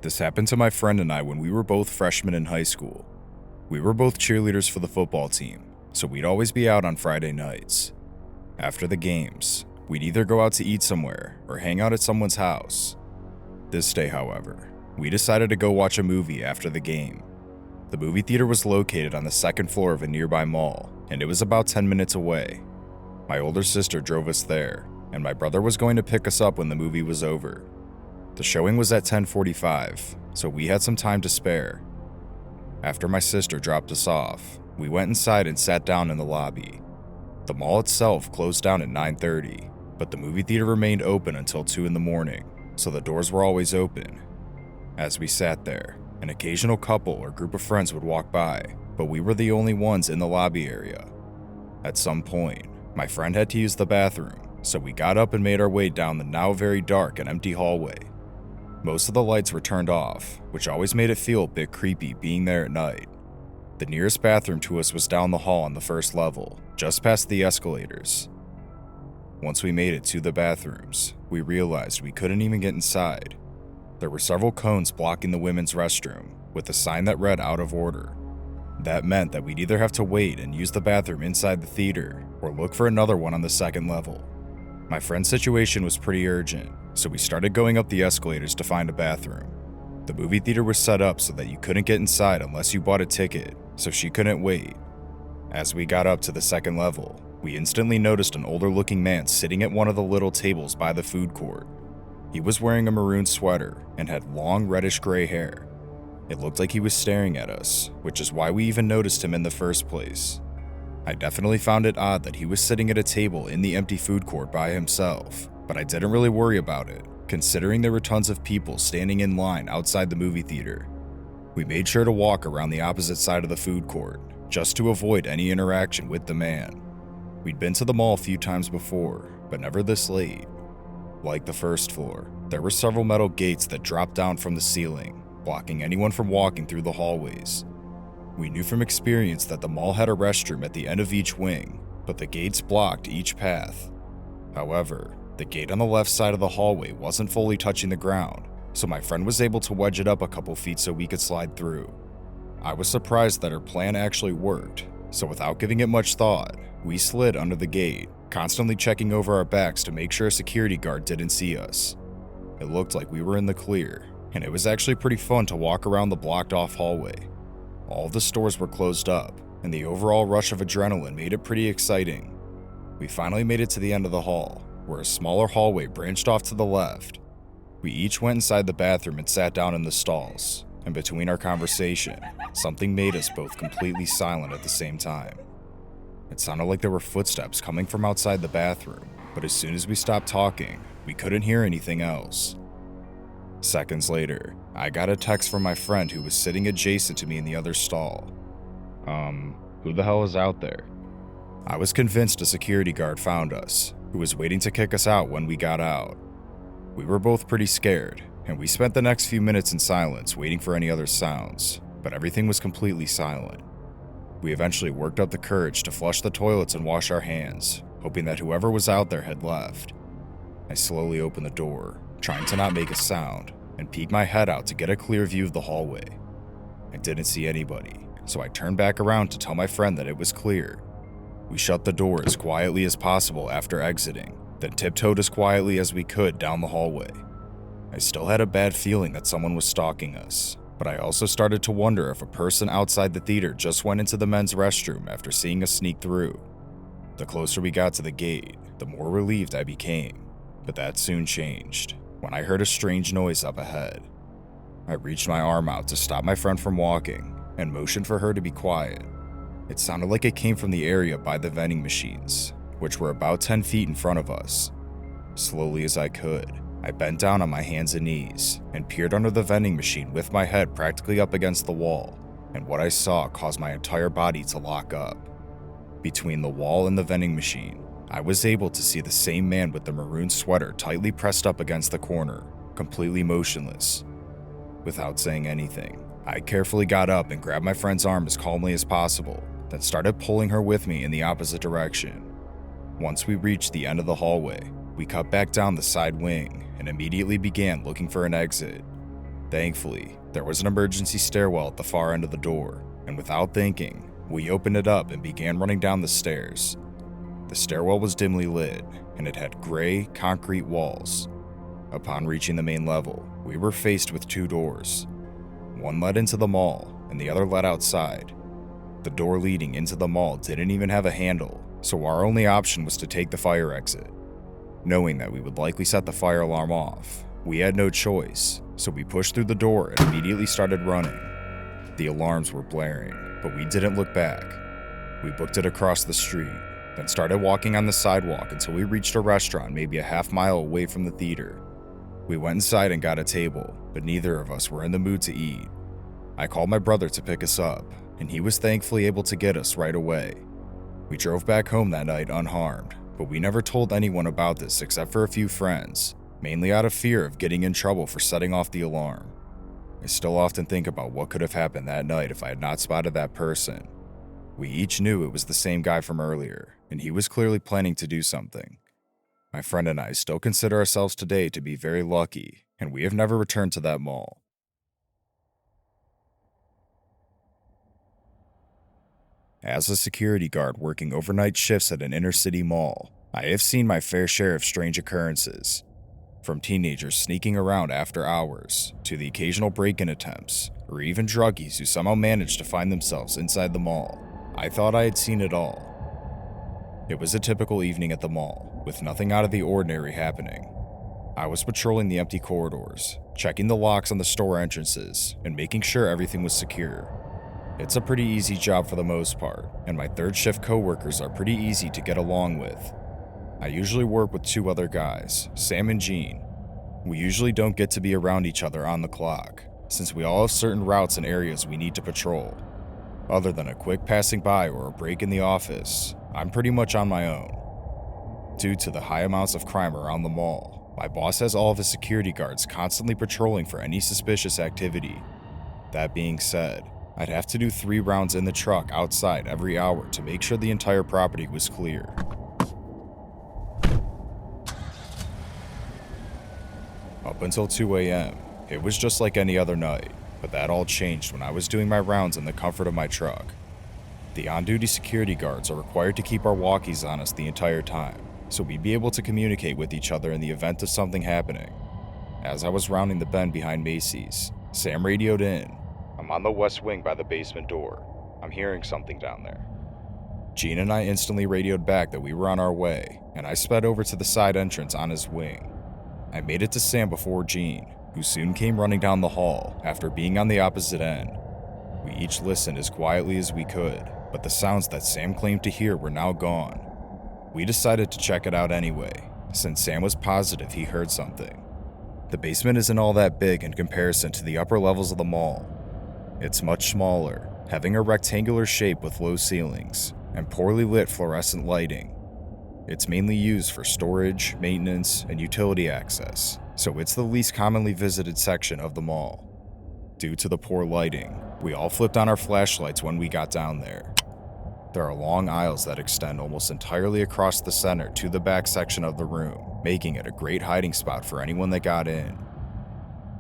This happened to my friend and I when we were both freshmen in high school. We were both cheerleaders for the football team, so we'd always be out on Friday nights. After the games, we'd either go out to eat somewhere or hang out at someone's house. This day, however, we decided to go watch a movie after the game. The movie theater was located on the second floor of a nearby mall, and it was about 10 minutes away. My older sister drove us there, and my brother was going to pick us up when the movie was over. The showing was at 10:45, so we had some time to spare. After my sister dropped us off, we went inside and sat down in the lobby. The mall itself closed down at 9:30, but the movie theater remained open until 2 in the morning, so the doors were always open. As we sat there, an occasional couple or group of friends would walk by, but we were the only ones in the lobby area. At some point, my friend had to use the bathroom, so we got up and made our way down the now very dark and empty hallway. Most of the lights were turned off, which always made it feel a bit creepy being there at night. The nearest bathroom to us was down the hall on the first level, just past the escalators. Once we made it to the bathrooms, we realized we couldn't even get inside. There were several cones blocking the women's restroom, with a sign that read "out of order." That meant that we'd either have to wait and use the bathroom inside the theater, or look for another one on the second level. My friend's situation was pretty urgent, so we started going up the escalators to find a bathroom. The movie theater was set up so that you couldn't get inside unless you bought a ticket, so she couldn't wait. As we got up to the second level, we instantly noticed an older-looking man sitting at one of the little tables by the food court. He was wearing a maroon sweater and had long reddish-gray hair. It looked like he was staring at us, which is why we even noticed him in the first place. I definitely found it odd that he was sitting at a table in the empty food court by himself, but I didn't really worry about it, considering there were tons of people standing in line outside the movie theater. We made sure to walk around the opposite side of the food court, just to avoid any interaction with the man. We'd been to the mall a few times before, but never this late. Like the first floor, there were several metal gates that dropped down from the ceiling, blocking anyone from walking through the hallways. We knew from experience that the mall had a restroom at the end of each wing, but the gates blocked each path. However, the gate on the left side of the hallway wasn't fully touching the ground, so my friend was able to wedge it up a couple feet so we could slide through. I was surprised that her plan actually worked, so without giving it much thought, we slid under the gate, constantly checking over our backs to make sure a security guard didn't see us. It looked like we were in the clear, and it was actually pretty fun to walk around the blocked-off hallway. All of the stores were closed up, and the overall rush of adrenaline made it pretty exciting. We finally made it to the end of the hall, where a smaller hallway branched off to the left. We each went inside the bathroom and sat down in the stalls, and between our conversation, something made us both completely silent at the same time. It sounded like there were footsteps coming from outside the bathroom, but as soon as we stopped talking, we couldn't hear anything else. Seconds later, I got a text from my friend who was sitting adjacent to me in the other stall. Who the hell is out there? I was convinced a security guard found us, who was waiting to kick us out when we got out. We were both pretty scared, and we spent the next few minutes in silence waiting for any other sounds, but everything was completely silent. We eventually worked up the courage to flush the toilets and wash our hands, hoping that whoever was out there had left. I slowly opened the door, trying to not make a sound, and peeked my head out to get a clear view of the hallway. I didn't see anybody, so I turned back around to tell my friend that it was clear. We shut the door as quietly as possible after exiting, then tiptoed as quietly as we could down the hallway. I still had a bad feeling that someone was stalking us, but I also started to wonder if a person outside the theater just went into the men's restroom after seeing us sneak through. The closer we got to the gate, the more relieved I became, but that soon changed when I heard a strange noise up ahead. I reached my arm out to stop my friend from walking and motioned for her to be quiet. It sounded like it came from the area by the vending machines, which were about 10 feet in front of us. Slowly as I could, I bent down on my hands and knees and peered under the vending machine with my head practically up against the wall, and what I saw caused my entire body to lock up. Between the wall and the vending machine, I was able to see the same man with the maroon sweater tightly pressed up against the corner, completely motionless. Without saying anything, I carefully got up and grabbed my friend's arm as calmly as possible, then started pulling her with me in the opposite direction. Once we reached the end of the hallway, we cut back down the side wing and immediately began looking for an exit. Thankfully, there was an emergency stairwell at the far end of the door, and without thinking, we opened it up and began running down the stairs. The stairwell was dimly lit, and it had gray, concrete walls. Upon reaching the main level, we were faced with two doors. One led into the mall, and the other led outside. The door leading into the mall didn't even have a handle, so our only option was to take the fire exit. Knowing that we would likely set the fire alarm off, we had no choice, so we pushed through the door and immediately started running. The alarms were blaring, but we didn't look back. We booked it across the street, then started walking on the sidewalk until we reached a restaurant maybe a half mile away from the theater. We went inside and got a table, but neither of us were in the mood to eat. I called my brother to pick us up, and he was thankfully able to get us right away. We drove back home that night unharmed, but we never told anyone about this except for a few friends, mainly out of fear of getting in trouble for setting off the alarm. I still often think about what could have happened that night if I had not spotted that person. We each knew it was the same guy from earlier, and he was clearly planning to do something. My friend and I still consider ourselves today to be very lucky, and we have never returned to that mall. As a security guard working overnight shifts at an inner-city mall, I have seen my fair share of strange occurrences. From teenagers sneaking around after hours, to the occasional break-in attempts, or even druggies who somehow manage to find themselves inside the mall, I thought I had seen it all. It was a typical evening at the mall, with nothing out of the ordinary happening. I was patrolling the empty corridors, checking the locks on the store entrances, and making sure everything was secure. It's a pretty easy job for the most part, and my third shift coworkers are pretty easy to get along with. I usually work with two other guys, Sam and Gene. We usually don't get to be around each other on the clock, since we all have certain routes and areas we need to patrol. Other than a quick passing by or a break in the office, I'm pretty much on my own. Due to the high amounts of crime around the mall, my boss has all of his security guards constantly patrolling for any suspicious activity. That being said, I'd have to do 3 rounds in the truck outside every hour to make sure the entire property was clear. Up until 2 a.m., it was just like any other night, but that all changed when I was doing my rounds in the comfort of my truck. The on-duty security guards are required to keep our walkies on us the entire time, so we'd be able to communicate with each other in the event of something happening. As I was rounding the bend behind Macy's, Sam radioed in. "I'm on the west wing by the basement door. I'm hearing something down there." Gene and I instantly radioed back that we were on our way, and I sped over to the side entrance on his wing. I made it to Sam before Gene, who soon came running down the hall after being on the opposite end. We each listened as quietly as we could, but the sounds that Sam claimed to hear were now gone. We decided to check it out anyway, since Sam was positive he heard something. The basement isn't all that big in comparison to the upper levels of the mall. It's much smaller, having a rectangular shape with low ceilings and poorly lit fluorescent lighting. It's mainly used for storage, maintenance, and utility access, so it's the least commonly visited section of the mall. Due to the poor lighting, we all flipped on our flashlights when we got down there. There are long aisles that extend almost entirely across the center to the back section of the room, making it a great hiding spot for anyone that got in.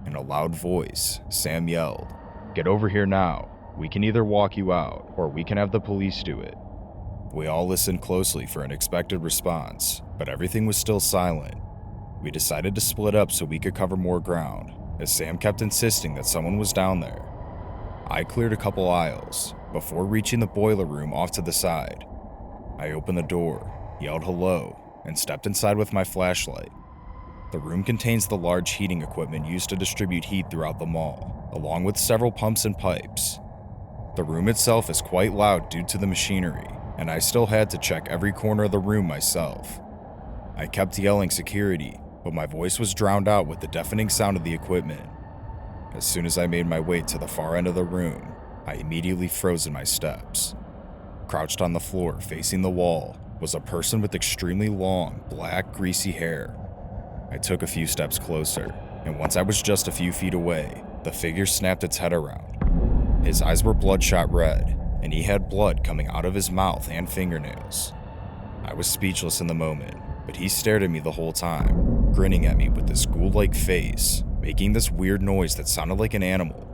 In a loud voice, Sam yelled, "Get over here now. We can either walk you out, or we can have the police do it." We all listened closely for an expected response, but everything was still silent. We decided to split up so we could cover more ground, as Sam kept insisting that someone was down there. I cleared a couple aisles, before reaching the boiler room off to the side. I opened the door, yelled hello, and stepped inside with my flashlight. The room contains the large heating equipment used to distribute heat throughout the mall, along with several pumps and pipes. The room itself is quite loud due to the machinery, and I still had to check every corner of the room myself. I kept yelling security, but my voice was drowned out with the deafening sound of the equipment. As soon as I made my way to the far end of the room, I immediately froze in my steps. Crouched on the floor facing the wall was a person with extremely long, black, greasy hair. I took a few steps closer, and once I was just a few feet away, the figure snapped its head around. His eyes were bloodshot red, and he had blood coming out of his mouth and fingernails. I was speechless in the moment, but he stared at me the whole time, grinning at me with this ghoul-like face, making this weird noise that sounded like an animal.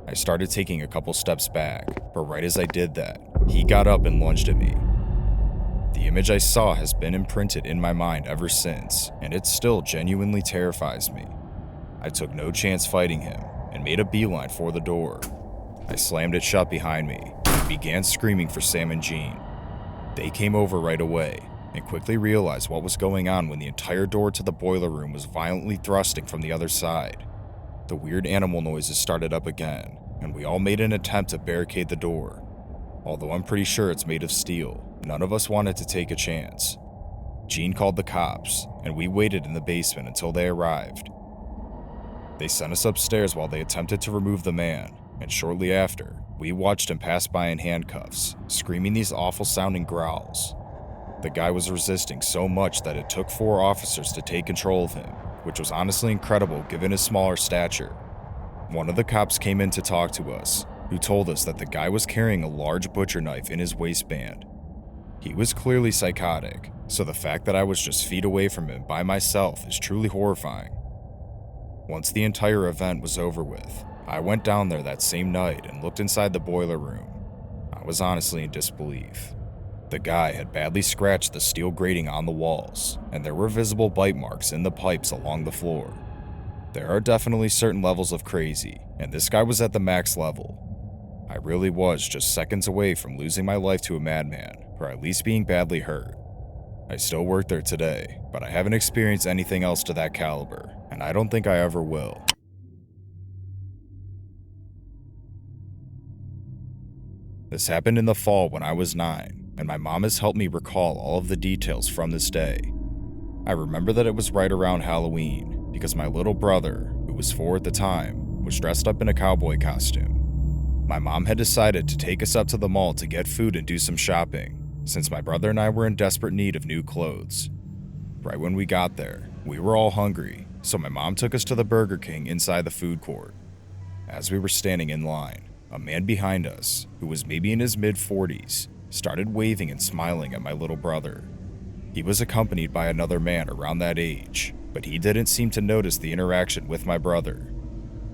I started taking a couple steps back, but right as I did that, he got up and lunged at me. The image I saw has been imprinted in my mind ever since, and it still genuinely terrifies me. I took no chance fighting him and made a beeline for the door. I slammed it shut behind me and began screaming for Sam and Jean. They came over right away and quickly realized what was going on when the entire door to the boiler room was violently thrusting from the other side. The weird animal noises started up again, and we all made an attempt to barricade the door. Although I'm pretty sure it's made of steel, none of us wanted to take a chance. Jean called the cops, and we waited in the basement until they arrived. They sent us upstairs while they attempted to remove the man, and shortly after, we watched him pass by in handcuffs, screaming these awful-sounding growls. The guy was resisting so much that it took 4 officers to take control of him, which was honestly incredible given his smaller stature. One of the cops came in to talk to us, who told us that the guy was carrying a large butcher knife in his waistband. He was clearly psychotic, so the fact that I was just feet away from him by myself is truly horrifying. Once the entire event was over with, I went down there that same night and looked inside the boiler room. I was honestly in disbelief. The guy had badly scratched the steel grating on the walls, and there were visible bite marks in the pipes along the floor. There are definitely certain levels of crazy, and this guy was at the max level. I really was just seconds away from losing my life to a madman, or at least being badly hurt. I still work there today, but I haven't experienced anything else to that caliber, and I don't think I ever will. This happened in the fall when I was 9, and my mom has helped me recall all of the details from this day. I remember that it was right around Halloween, because my little brother, who was 4 at the time, was dressed up in a cowboy costume. My mom had decided to take us up to the mall to get food and do some shopping, since my brother and I were in desperate need of new clothes. Right when we got there, we were all hungry, so my mom took us to the Burger King inside the food court. As we were standing in line, a man behind us, who was maybe in his mid-40s, started waving and smiling at my little brother. He was accompanied by another man around that age, but he didn't seem to notice the interaction with my brother.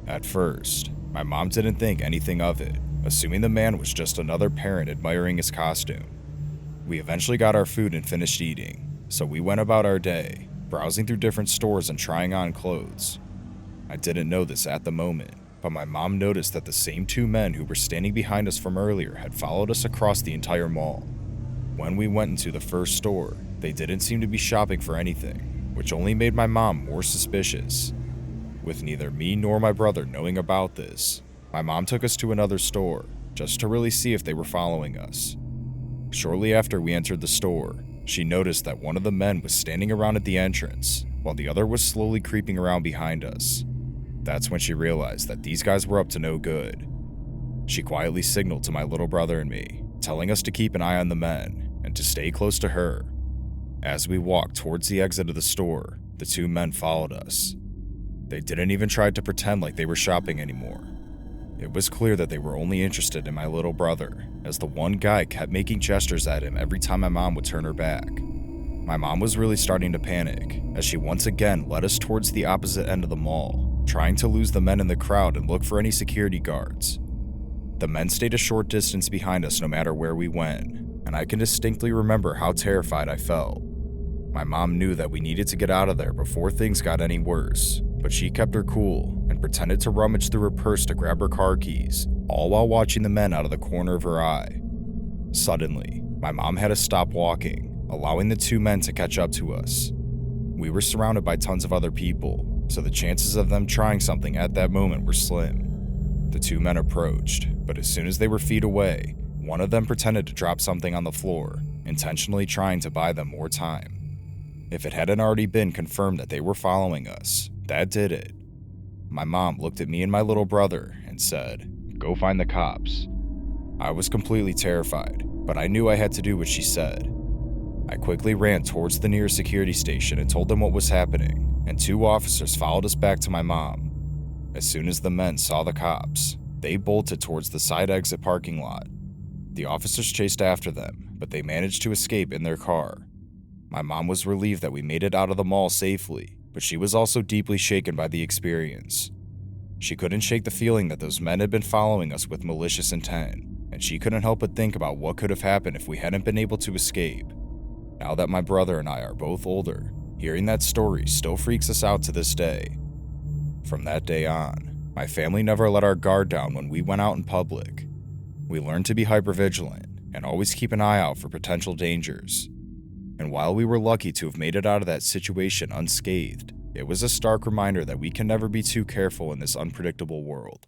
At first, my mom didn't think anything of it, assuming the man was just another parent admiring his costume. We eventually got our food and finished eating, so we went about our day, browsing through different stores and trying on clothes. I didn't know this at the moment, but my mom noticed that the same 2 men who were standing behind us from earlier had followed us across the entire mall. When we went into the first store, they didn't seem to be shopping for anything, which only made my mom more suspicious. With neither me nor my brother knowing about this, my mom took us to another store, just to really see if they were following us. Shortly after we entered the store, she noticed that one of the men was standing around at the entrance, while the other was slowly creeping around behind us. That's when she realized that these guys were up to no good. She quietly signaled to my little brother and me, telling us to keep an eye on the men and to stay close to her. As we walked towards the exit of the store, the 2 men followed us. They didn't even try to pretend like they were shopping anymore. It was clear that they were only interested in my little brother, as the one guy kept making gestures at him every time my mom would turn her back. My mom was really starting to panic, as she once again led us towards the opposite end of the mall, trying to lose the men in the crowd and look for any security guards. The men stayed a short distance behind us no matter where we went, and I can distinctly remember how terrified I felt. My mom knew that we needed to get out of there before things got any worse, but she kept her cool and pretended to rummage through her purse to grab her car keys, all while watching the men out of the corner of her eye. Suddenly, my mom had to stop walking, allowing the 2 men to catch up to us. We were surrounded by tons of other people, so the chances of them trying something at that moment were slim. The 2 men approached, but as soon as they were feet away, one of them pretended to drop something on the floor, intentionally trying to buy them more time. If it hadn't already been confirmed that they were following us, that did it. My mom looked at me and my little brother and said, "Go find the cops." I was completely terrified, but I knew I had to do what she said. I quickly ran towards the nearest security station and told them what was happening, and 2 officers followed us back to my mom. As soon as the men saw the cops, they bolted towards the side exit parking lot. The officers chased after them, but they managed to escape in their car. My mom was relieved that we made it out of the mall safely, but she was also deeply shaken by the experience. She couldn't shake the feeling that those men had been following us with malicious intent, and she couldn't help but think about what could have happened if we hadn't been able to escape. Now that my brother and I are both older, hearing that story still freaks us out to this day. From that day on, my family never let our guard down when we went out in public. We learned to be hypervigilant and always keep an eye out for potential dangers. And while we were lucky to have made it out of that situation unscathed, it was a stark reminder that we can never be too careful in this unpredictable world.